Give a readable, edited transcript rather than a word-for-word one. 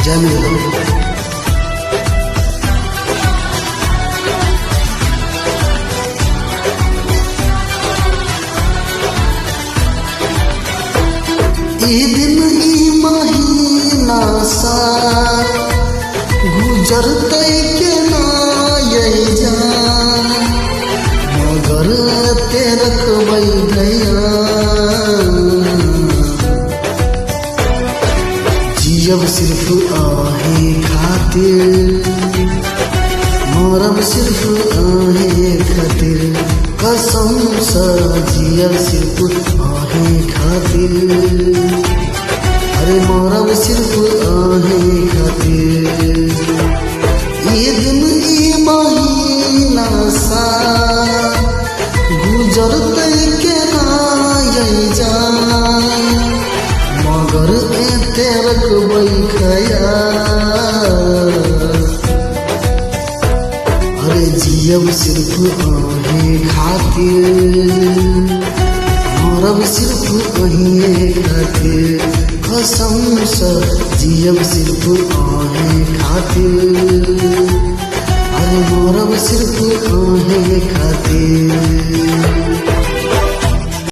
जय मेरा दिन ई महीना सा गुजरते के ना यही जान मगर ते रखबै गया जियब सिर्फ आहे खातिर मरब सिर्फ आहे खातिर कसम सा जियब सिर्फ आहे खातिर अरे मरब सिर्फ आहे खातिर ये दिन ई महीना सा गुजरते के ना यही जान मगर एते रखबै खया अरे जियब सिर्फ आहे खातिर मरब सिर्फ अहिए खातिर कसम सा जियब सिर्फ आहे खातिर अरे मरब सिर्फ आहे खातिर